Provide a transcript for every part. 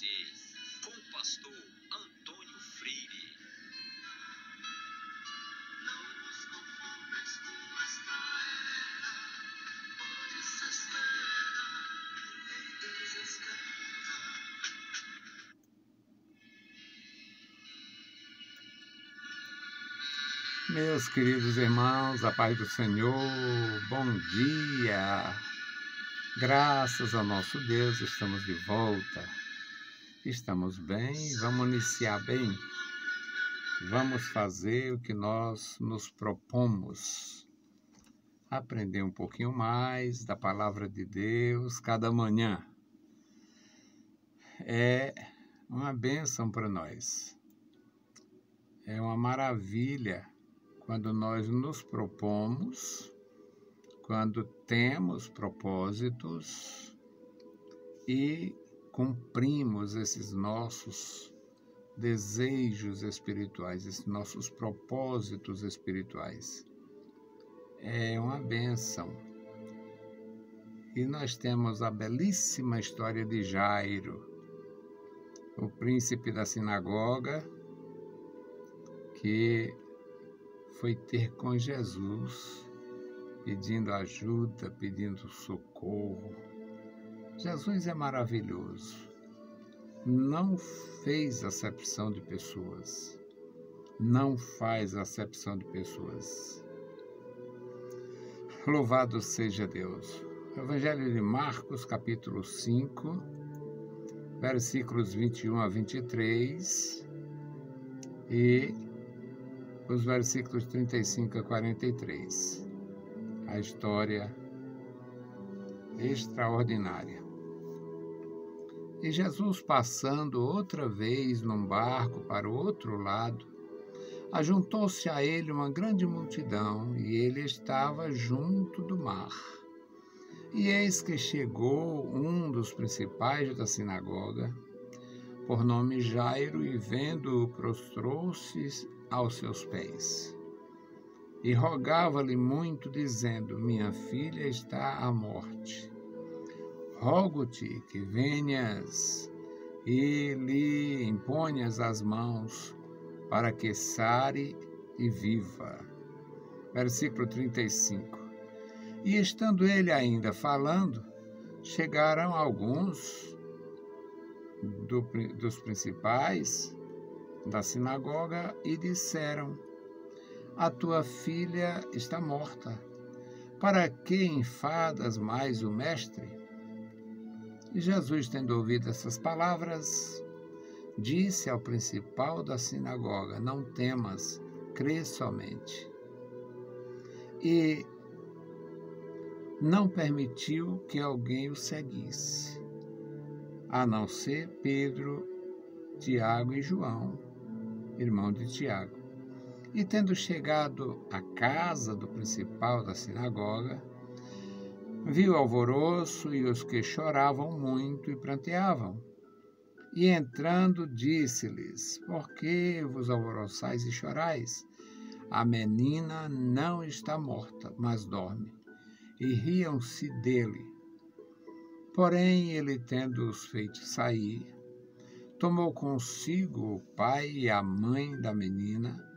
você, com o pastor Antônio Freire. Não nos conformes com esta era, pois essa espera em Deus escrava. Meus queridos irmãos, a paz do Senhor, bom dia! Graças ao nosso Deus, estamos de volta. Estamos bem, vamos iniciar bem. Vamos fazer o que nós nos propomos. Aprender um pouquinho mais da palavra de Deus cada manhã. É uma bênção para nós. É uma maravilha quando nós nos propomos, quando temos propósitos e cumprimos esses nossos desejos espirituais, esses nossos propósitos espirituais. É uma bênção. E nós temos a belíssima história de Jairo, o príncipe da sinagoga, que foi ter com Jesus, pedindo ajuda, pedindo socorro. Jesus é maravilhoso. Não fez acepção de pessoas. Não faz acepção de pessoas. Louvado seja Deus. Evangelho de Marcos, capítulo 5, versículos 21 a 23 e os versículos 35 a 43. A história extraordinária. E Jesus, passando outra vez num barco para o outro lado, ajuntou-se a ele uma grande multidão, e ele estava junto do mar. E eis que chegou um dos principais da sinagoga, por nome Jairo, e vendo-o, prostrou-se aos seus pés. E rogava-lhe muito, dizendo: minha filha está à morte. Rogo-te que venhas e lhe imponhas as mãos, para que sare e viva. Versículo 35. E estando ele ainda falando, chegaram alguns dos principais da sinagoga e disseram: a tua filha está morta. Para que enfadas mais o mestre? E Jesus, tendo ouvido essas palavras, disse ao principal da sinagoga: não temas, crê somente. E não permitiu que alguém o seguisse, a não ser Pedro, Tiago e João, irmão de Tiago. E tendo chegado à casa do principal da sinagoga, viu alvoroço e os que choravam muito e pranteavam. E entrando, disse-lhes: por que vos alvoroçais e chorais? A menina não está morta, mas dorme. E riam-se dele. Porém, ele, tendo-os feito sair, tomou consigo o pai e a mãe da menina,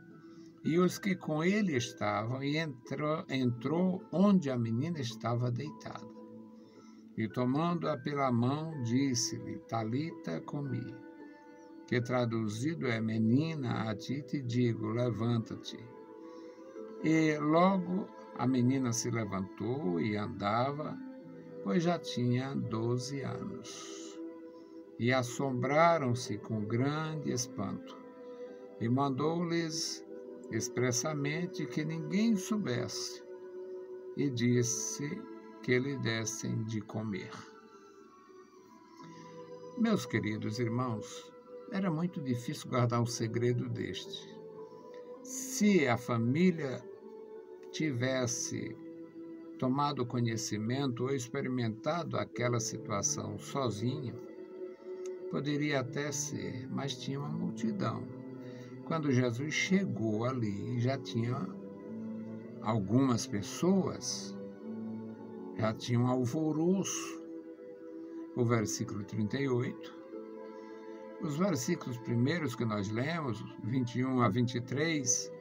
e os que com ele estavam, e entrou onde a menina estava deitada. E tomando-a pela mão, disse-lhe: Talita cumi, que traduzido é: menina, a ti te digo, levanta-te. E logo a menina se levantou e andava, pois já tinha 12 anos. E assombraram-se com grande espanto, e mandou-lhes expressamente que ninguém soubesse, e disse que lhe dessem de comer. Meus queridos irmãos, era muito difícil guardar um segredo deste. Se a família tivesse tomado conhecimento ou experimentado aquela situação sozinho, poderia até ser, mas tinha uma multidão. Quando Jesus chegou ali, já tinha algumas pessoas, já tinha um alvoroço. O versículo 38 Os versículos primeiros que nós lemos, 21 a 23,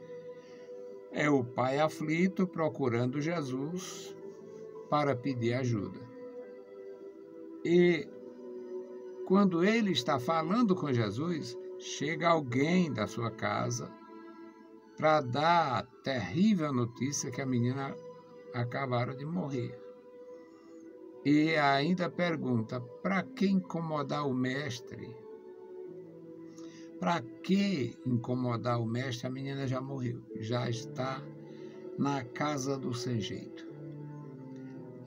é o pai aflito procurando Jesus para pedir ajuda. E quando ele está falando com Jesus, chega alguém da sua casa para dar a terrível notícia que a menina acabaram de morrer. E ainda pergunta, para que incomodar o mestre? Para que incomodar o mestre? A menina já morreu, já está na casa do sem jeito.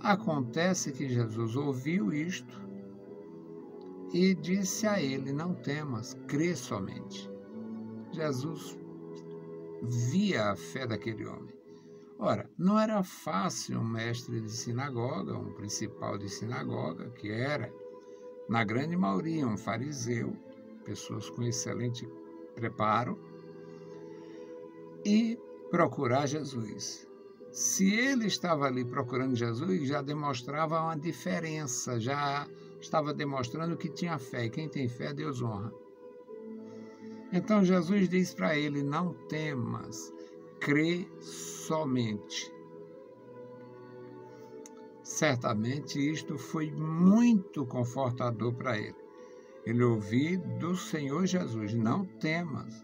Acontece que Jesus ouviu isto e disse a ele, não temas, crê somente. Jesus via a fé daquele homem. Ora, não era fácil um mestre de sinagoga, um principal de sinagoga, que era, na grande maioria, um fariseu, pessoas com excelente preparo, e procurar Jesus. Se ele estava ali procurando Jesus, já demonstrava uma diferença, já estava demonstrando que tinha fé, e quem tem fé, Deus honra. Então Jesus diz para ele, não temas, crê somente. Certamente isto foi muito confortador para ele. Ele ouviu do Senhor Jesus, não temas.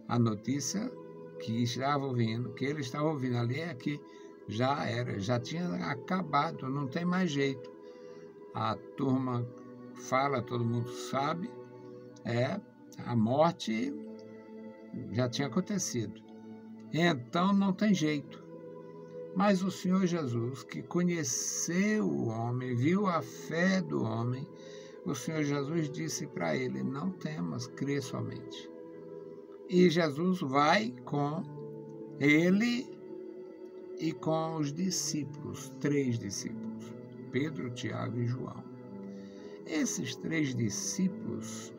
A notícia que estava ouvindo, que ele estava ouvindo ali é que já tinha acabado, não tem mais jeito. A turma fala, todo mundo sabe, a morte já tinha acontecido. Então não tem jeito. Mas o Senhor Jesus, que conheceu o homem, viu a fé do homem, o Senhor Jesus disse para ele, não temas, crê somente. E Jesus vai com ele e com os discípulos, 3 discípulos, Pedro, Tiago e João. Esses 3 discípulos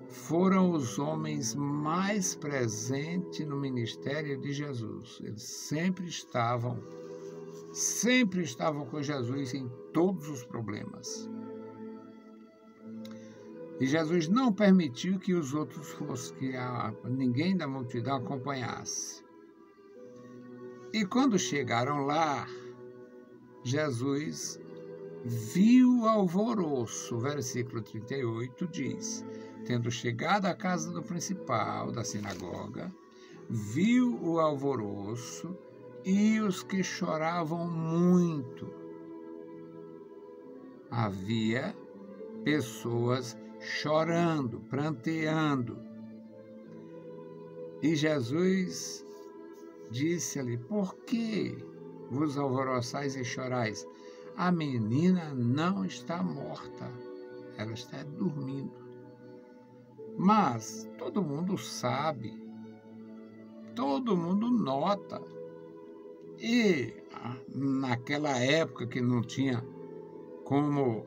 foram os homens mais presentes no ministério de Jesus. Eles sempre estavam com Jesus em todos os problemas. E Jesus não permitiu que os outros fossem, que ninguém da multidão acompanhasse. E quando chegaram lá, Jesus viu o alvoroço. O versículo 38 diz, tendo chegado à casa do principal da sinagoga, viu o alvoroço e os que choravam muito. Havia pessoas chorando, pranteando. E Jesus disse-lhe, por que vos alvoroçais e chorais? A menina não está morta, ela está dormindo. Mas todo mundo sabe, todo mundo nota. E naquela época que não tinha como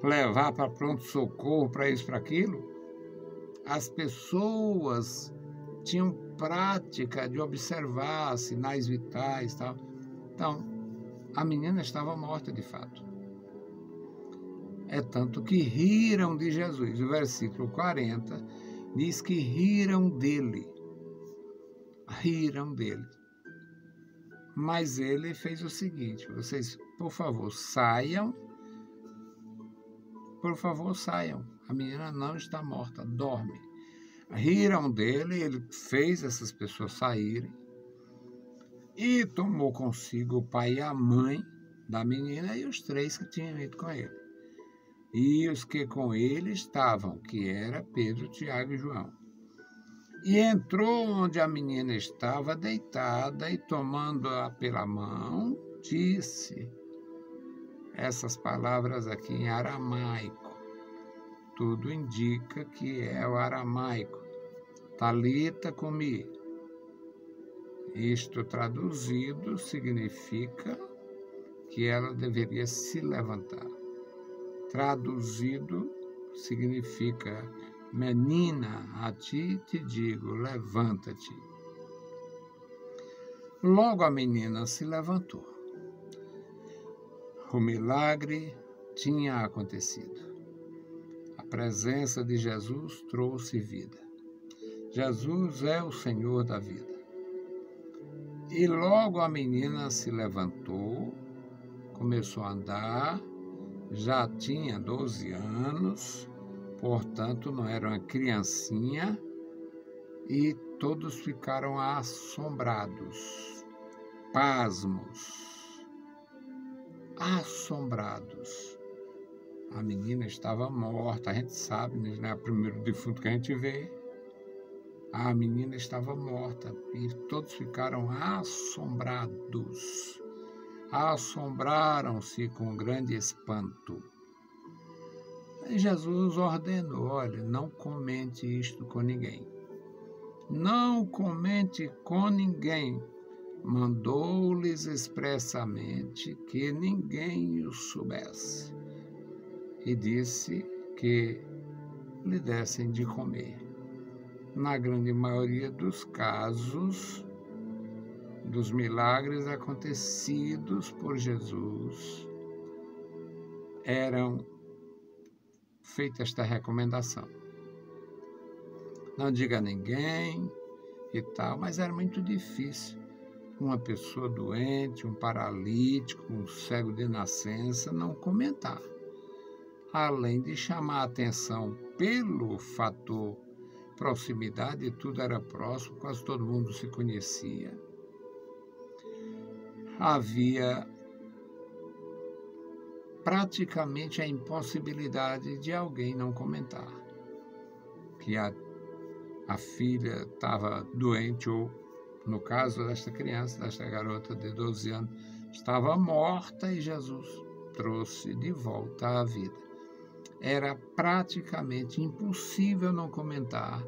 levar para pronto-socorro, para isso, para aquilo, as pessoas tinham prática de observar sinais vitais e tal. Então, a menina estava morta de fato. É tanto que riram de Jesus. O versículo 40 diz que riram dele. Riram dele. Mas ele fez o seguinte, vocês, por favor, saiam. Por favor, saiam. A menina não está morta, dorme. Riram dele, ele fez essas pessoas saírem e tomou consigo o pai e a mãe da menina e os 3 que tinham ido com ele. E os que com ele estavam, que era Pedro, Tiago e João. E entrou onde a menina estava deitada e, tomando-a pela mão, disse essas palavras aqui em aramaico. Tudo indica que é o aramaico. Talita cumi. Isto traduzido significa que ela deveria se levantar. Traduzido significa, menina, a ti te digo, levanta-te. Logo a menina se levantou. O milagre tinha acontecido. presença de Jesus trouxe vida. Jesus é o Senhor da vida. E logo a menina se levantou, começou a andar, já tinha 12 anos, portanto não era uma criancinha, e todos ficaram assombrados, pasmos, assombrados. A menina estava morta, a gente sabe, não é o primeiro defunto que a gente vê. A menina estava morta e todos ficaram assombrados. Assombraram-se com grande espanto. E Jesus ordenou: olha, não comente isto com ninguém. Não comente com ninguém. Mandou-lhes expressamente que ninguém o soubesse. E disse que lhe dessem de comer. Na grande maioria dos casos, dos milagres acontecidos por Jesus, eram feita esta recomendação. Não diga a ninguém e tal, mas era muito difícil. Uma pessoa doente, um paralítico, um cego de nascença, não comentar. Além de chamar a atenção pelo fator proximidade, tudo era próximo, quase todo mundo se conhecia. Havia praticamente a impossibilidade de alguém não comentar que a filha estava doente, ou, no caso desta criança, desta garota de 12 anos, estava morta e Jesus trouxe de volta à vida. Era praticamente impossível não comentar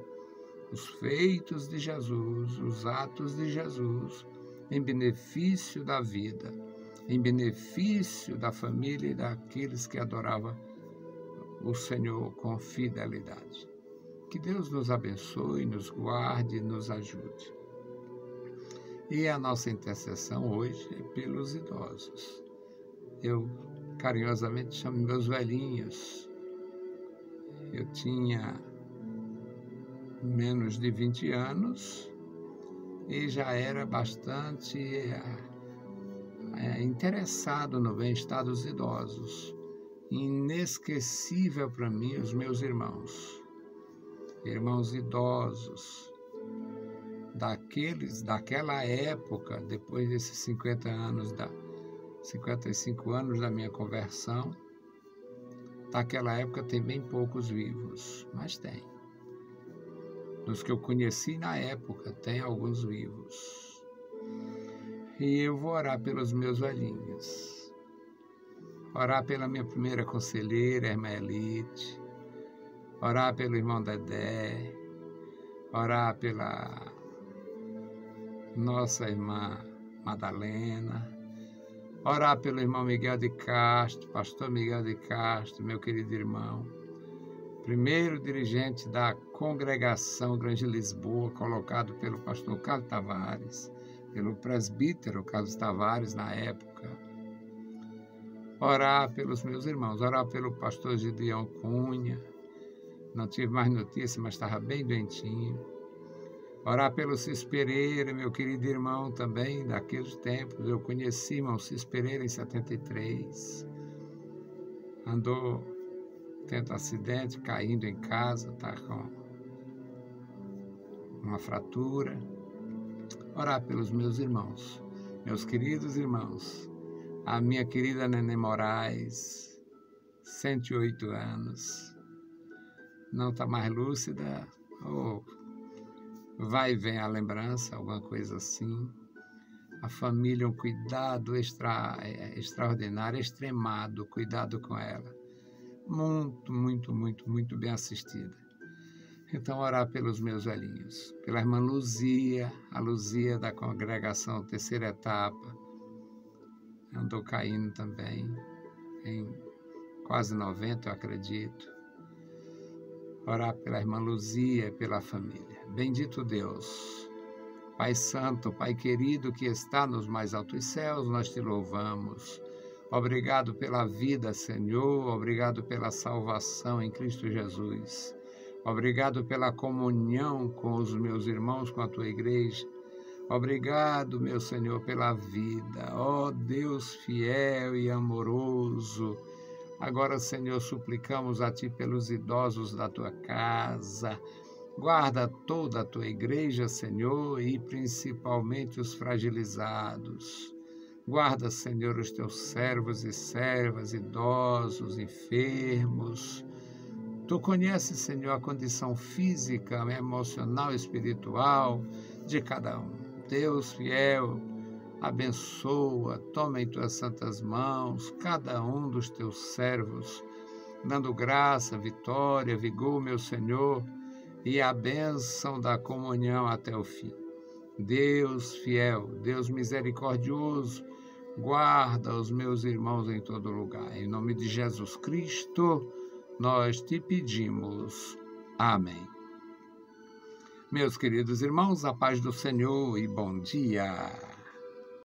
os feitos de Jesus, os atos de Jesus, em benefício da vida, em benefício da família e daqueles que adoravam o Senhor com fidelidade. Que Deus nos abençoe, nos guarde e nos ajude. E a nossa intercessão hoje é pelos idosos. Eu carinhosamente chamo meus velhinhos. Eu tinha menos de 20 anos e já era bastante interessado no bem-estar dos idosos. Inesquecível para mim os meus irmãos idosos, daquela época, depois desses 55 anos da minha conversão. Daquela época tem bem poucos vivos, mas tem. Dos que eu conheci na época, tem alguns vivos. E eu vou orar pelos meus velhinhos. Orar pela minha primeira conselheira, irmã Elite. Orar pelo irmão Dedé. Orar pela nossa irmã Madalena. Orar pelo irmão Miguel de Castro, pastor Miguel de Castro, meu querido irmão, primeiro dirigente da congregação Grande Lisboa, colocado pelo pastor Carlos Tavares, pelo presbítero Carlos Tavares na época. Orar pelos meus irmãos, orar pelo pastor Gideão Cunha, não tive mais notícia, mas estava bem doentinho. Orar pelo Cis Pereira, meu querido irmão também, daqueles tempos. Eu conheci irmão Cis Pereira em 73. Andou, tendo acidente, caindo em casa, está com uma fratura. Orar pelos meus irmãos, meus queridos irmãos. A minha querida Nenê Moraes, 108 anos. Não está mais lúcida, vai e vem a lembrança, alguma coisa assim. A família, um cuidado extraordinário, extremado, cuidado com ela. Muito, muito, muito, muito bem assistida. Então, orar pelos meus velhinhos. Pela irmã Luzia, a Luzia da congregação Terceira Etapa. Andou caindo também, em quase 90, eu acredito. Orar pela irmã Luzia e pela família. Bendito Deus, Pai Santo, Pai querido que está nos mais altos céus, nós te louvamos. Obrigado pela vida, Senhor. Obrigado pela salvação em Cristo Jesus. Obrigado pela comunhão com os meus irmãos, com a tua igreja. Obrigado, meu Senhor, pela vida. Ó Deus fiel e amoroso. Agora, Senhor, suplicamos a Ti pelos idosos da Tua casa. Guarda toda a Tua igreja, Senhor, e principalmente os fragilizados. Guarda, Senhor, os Teus servos e servas, idosos, enfermos. Tu conheces, Senhor, a condição física, emocional e espiritual de cada um. Deus fiel, abençoa, toma em tuas santas mãos cada um dos teus servos, dando graça, vitória, vigor, meu Senhor, e a bênção da comunhão até o fim. Deus fiel, Deus misericordioso, guarda os meus irmãos em todo lugar. Em nome de Jesus Cristo, nós te pedimos. Amém. Meus queridos irmãos, a paz do Senhor e bom dia.